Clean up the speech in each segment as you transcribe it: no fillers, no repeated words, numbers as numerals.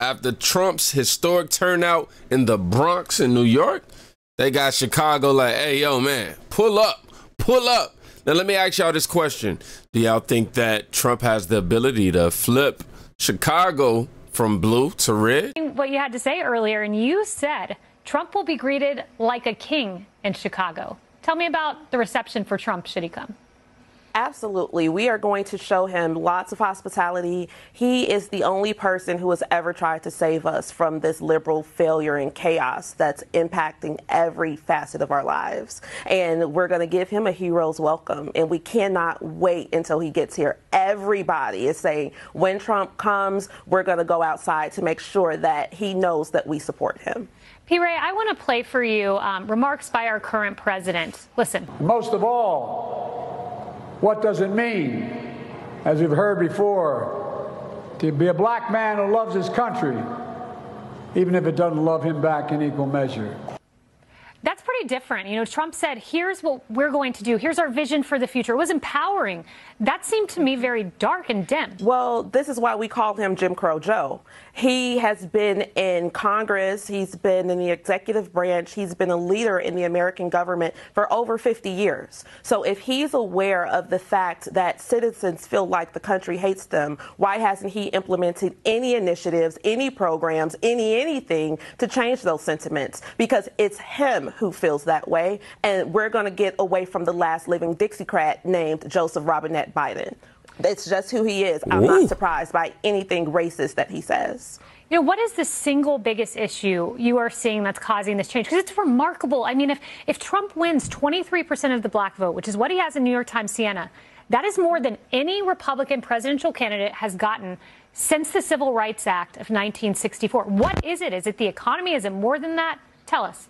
After Trump's historic turnout in the Bronx in New York, they got Chicago like, hey, yo, man, pull up, pull up. Now, let me ask y'all this question. Do y'all think that Trump has the ability to flip Chicago from blue to red? What you had to say earlier, and you said Trump will be greeted like a king in Chicago. Tell me about the reception for Trump should he come. Absolutely. We are going to show him lots of hospitality. He is the only person who has ever tried to save us from this liberal failure and chaos that's impacting every facet of our lives. And we're going to give him a hero's welcome. And we cannot wait until he gets here. Everybody is saying when Trump comes, we're going to go outside to make sure that he knows that we support him. P. Ray, I want to play for you remarks by our current president. Listen. Most of all, what does it mean, as we've heard before, to be a black man who loves his country, even if it doesn't love him back in equal measure? That's pretty different. You know, Trump said, here's what we're going to do. Here's our vision for the future. It was empowering. That seemed to me very dark and dim. Well, this is why we call him Jim Crow Joe. He has been in Congress. He's been in the executive branch. He's been a leader in the American government for over 50 years. So if he's aware of the fact that citizens feel like the country hates them, why hasn't he implemented any initiatives, any programs, anything to change those sentiments? Because it's him who feels that way, and we're going to get away from the last living Dixiecrat named Joseph Robinette Biden. It's just who he is. I'm not surprised by anything racist that he says. You know, what is the single biggest issue you are seeing that's causing this change? Because it's remarkable. I mean, if Trump wins 23% of the black vote, which is what he has in New York Times Siena, that is more than any Republican presidential candidate has gotten since the Civil Rights Act of 1964. What is it? Is it the economy? Is it more than that? Tell us.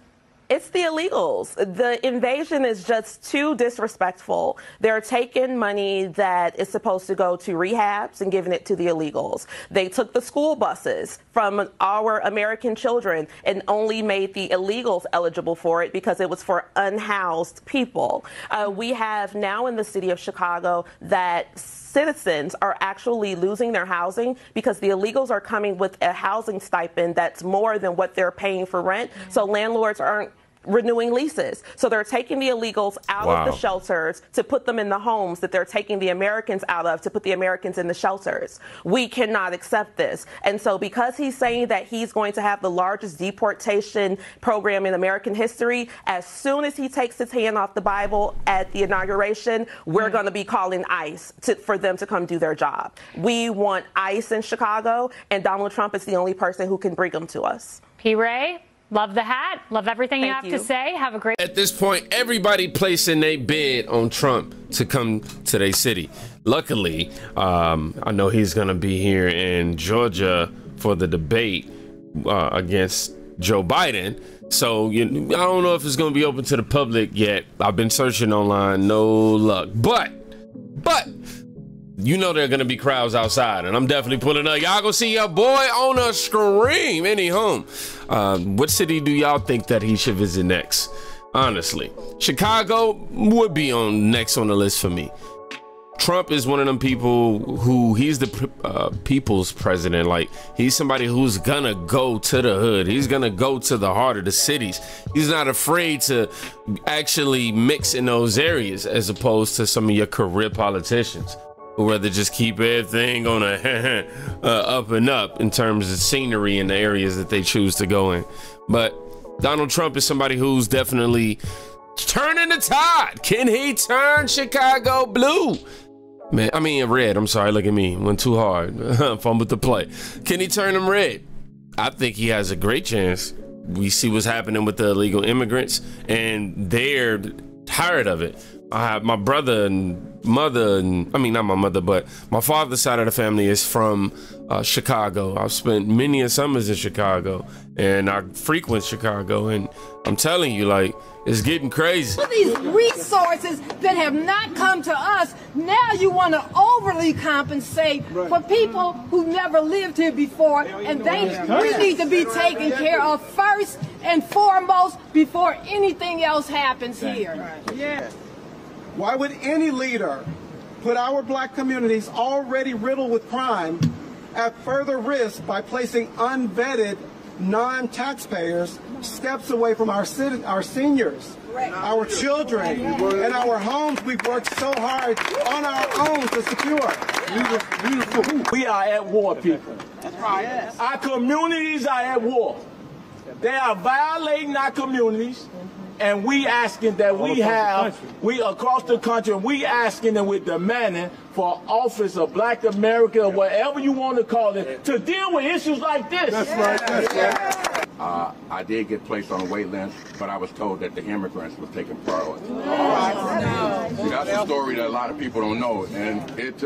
It's the illegals. The invasion is just too disrespectful. They're taking money that is supposed to go to rehabs and giving it to the illegals. They took the school buses from our American children and only made the illegals eligible for it because it was for unhoused people. We have now in the city of Chicago that citizens are actually losing their housing because the illegals are coming with a housing stipend that's more than what they're paying for rent. So landlords aren't renewing leases. So they're taking the illegals out of the shelters to put them in the homes that they're taking the Americans out of to put the Americans in the shelters. We cannot accept this. And so because he's saying that he's going to have the largest deportation program in American history, as soon as he takes his hand off the Bible at the inauguration, we're going to be calling ICE for them to come do their job. We want ICE in Chicago, and Donald Trump is the only person who can bring them to us. P. Ray, love the hat. Love everything you have to say. Have a great... At this point, everybody placing their bid on Trump to come to their city. Luckily, I know he's going to be here in Georgia for the debate against Joe Biden. So I don't know if it's going to be open to the public yet. I've been searching online. No luck. But you know there are going to be crowds outside, and I'm definitely pulling up. Y'all gonna see your boy on a screen in his home. What city do y'all think that he should visit next? Honestly, Chicago would be next on the list for me. Trump is one of them people who he's the people's president. Like, he's somebody who's gonna go to the hood. He's gonna go to the heart of the cities. He's not afraid to actually mix in those areas as opposed to some of your career politicians who rather just keep everything on a up and up in terms of scenery in the areas that they choose to go in. But Donald Trump is somebody who's definitely turning the tide. Can he turn Chicago blue? Man, I mean red. I'm sorry, look at me. Went too hard. Fumbled the play. Can he turn them red? I think he has a great chance. We see what's happening with the illegal immigrants, and they're tired of it. I have my brother and mother, and I mean, not my mother, but my father's side of the family is from Chicago. I've spent many summers in Chicago, and I frequent Chicago, and I'm telling you, like, it's getting crazy. These resources that have not come to us, now you want to overly compensate for people who never lived here before, and we need to be taken care of first and foremost before anything else happens here. Yeah. Why would any leader put our black communities already riddled with crime at further risk by placing unvetted non-taxpayers steps away from our seniors, our children, and our homes we've worked so hard on our own to secure. We are at war, people. That's right. Our communities are at war. They are violating our communities, and we asking that we across the country, we asking and we're demanding for office of Black America or whatever you want to call it to deal with issues like this. That's right. That's right. I did get placed on a wait list, but I was told that the immigrants were taking priority. See, that's a story that a lot of people don't know, and it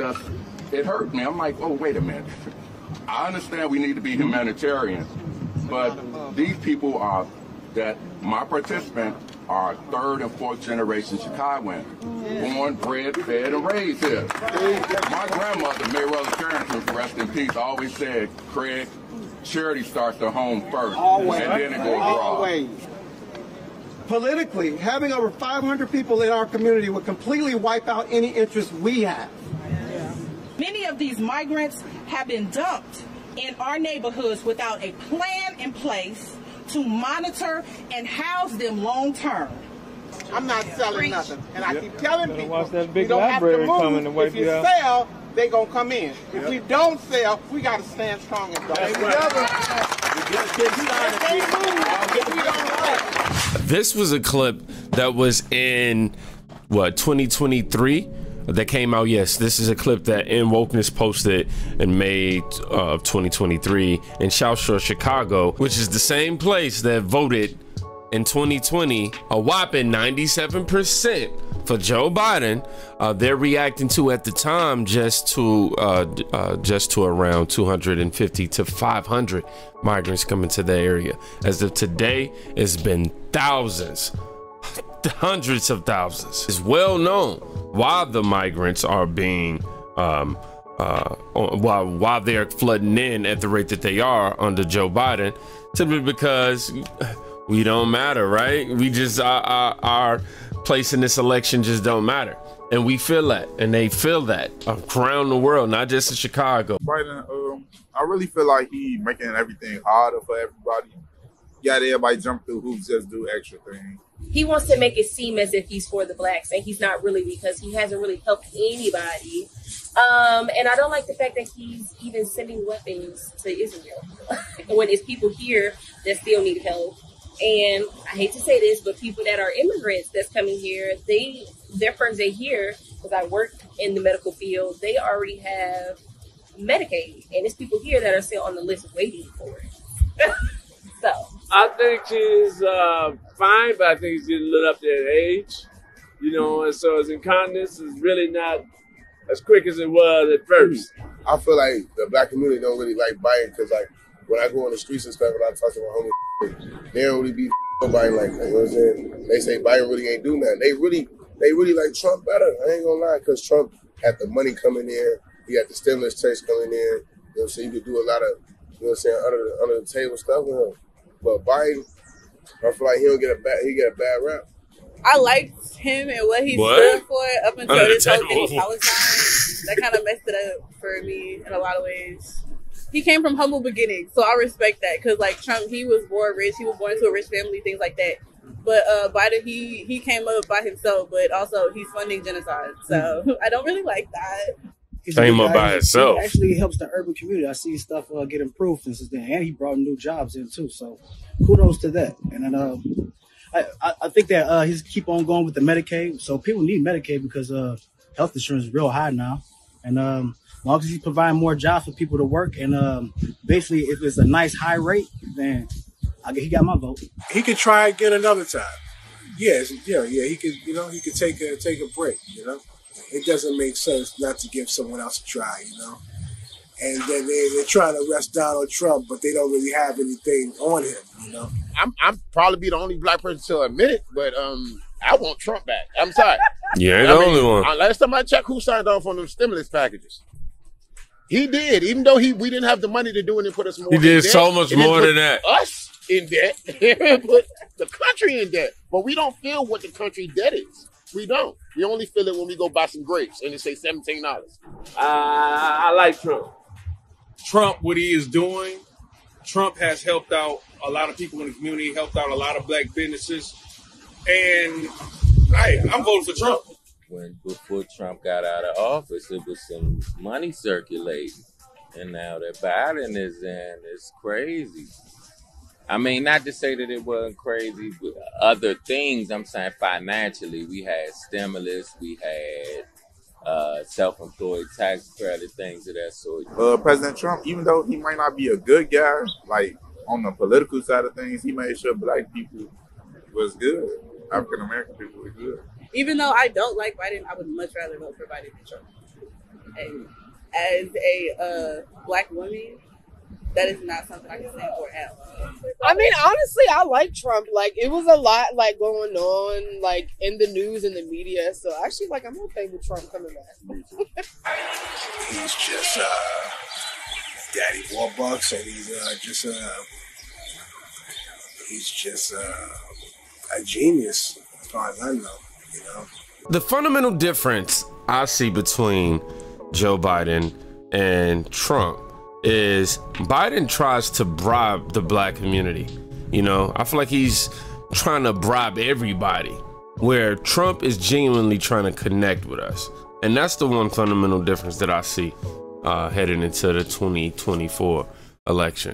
hurt me. I'm like, oh, wait a minute. I understand we need to be humanitarian, but these people are, that my participants are third and fourth generation Chicagoans, born, bred, fed, and raised here. My grandmother, Mayweather Carrington, rest in peace, always said, Craig, charity starts at home first, and then it goes abroad. Politically, having over 500 people in our community would completely wipe out any interest we have. Many of these migrants have been dumped in our neighborhoods without a plan in place to monitor and house them long term. I'm not selling nothing, and I keep telling people, that big you don't have to coming move. to If you sell, they gonna come in. If we don't sell, we gotta stand strong and stay together. This was a clip that was in, what, 2023? That came out, yes. This is a clip that In Wokeness posted in May of 2023 in South Shore, Chicago, which is the same place that voted in 2020 a whopping 97% for Joe Biden. They're reacting to, at the time, just to around 250 to 500 migrants coming to the area. As of today, it's been thousands, hundreds of thousands. It's well known why the migrants are being while they're flooding in at the rate that they are under Joe Biden, simply because we don't matter, right? We just our place in this election just don't matter, and we feel that, and they feel that around the world, not just in Chicago. Biden, I really feel like he making everything harder for everybody. Got everybody jump through hoops, just do extra things. He wants to make it seem as if he's for the blacks, and he's not really, because he hasn't really helped anybody. And I don't like the fact that he's even sending weapons to Israel when there's people here that still need help. And I hate to say this, but people that are immigrants that's coming here, their first day here, because I work in the medical field, they already have Medicaid, and there's people here that are still on the list waiting for it. So I think she's fine, but I think she's a little up there in age, you know, and so his incontinence is really not as quick as it was at first. I feel like the black community don't really like Biden, because like when I go on the streets and stuff and I talk to my homies, they don't really be Biden like that, you know what I'm saying? They say Biden really ain't do nothing. They really like Trump better. I ain't gonna lie, because Trump had the money coming in, he had the stimulus checks coming in, you know what I'm saying? You could do a lot of, you know what I'm saying, under the table stuff with him. But Biden, I feel like he get a bad rap. I liked him and what he stood for up until this whole thing with Palestine. That kind of messed it up for me in a lot of ways. He came from humble beginnings, so I respect that, because like Trump, he was born rich, he was born into a rich family, things like that. But Biden, he came up by himself, but also he's funding genocide, so I don't really like that. Came up by himself. He actually helps the urban community. I see stuff get improved since then, and he brought new jobs in too. So kudos to that. And then I think that he's keep on going with the Medicaid. So people need Medicaid because health insurance is real high now, and as long as he's providing more jobs for people to work, and basically if it's a nice high rate, then he got my vote. He could try again another time. Yes, yeah. He could, he could take a break. It doesn't make sense not to give someone else a try. And then they're trying to arrest Donald Trump, but they don't really have anything on him. I'm probably be the only black person to admit it, but I want Trump back. I'm sorry. You ain't the only one. Last time I checked, who signed off on them stimulus packages? He did, even though we didn't have the money to do it and put us more. He did in so debt. much It more didn't than that. put us in debt, put the country in debt, but we don't feel what the country debt is. We don't. We only feel it when we go buy some grapes and it say $17. I like Trump. Trump, what he is doing, Trump has helped out a lot of people in the community, helped out a lot of black businesses, and I'm voting for Trump. Before Trump got out of office, it was some money circulating, and now that Biden is in, it's crazy. I mean, not to say that it wasn't crazy, but other things, I'm saying financially, we had stimulus, we had self-employed tax credit, things of that sort. President Trump, even though he might not be a good guy, like on the political side of things, he made sure black people was good. African American people were good. Even though I don't like Biden, I would much rather vote for Biden than Trump. And as a black woman, that is not something I can stand for at all. I mean, honestly, I like Trump. Like, it was a lot, like, going on, like, in the news and the media. So, actually, like, I'm okay with Trump coming back. He's just Daddy Warbucks, and he's just a genius, as far as I know, you know? The fundamental difference I see between Joe Biden and Trump is Biden tries to bribe the black community. You know, I feel like he's trying to bribe everybody, where Trump is genuinely trying to connect with us. And that's the one fundamental difference that I see heading into the 2024 election.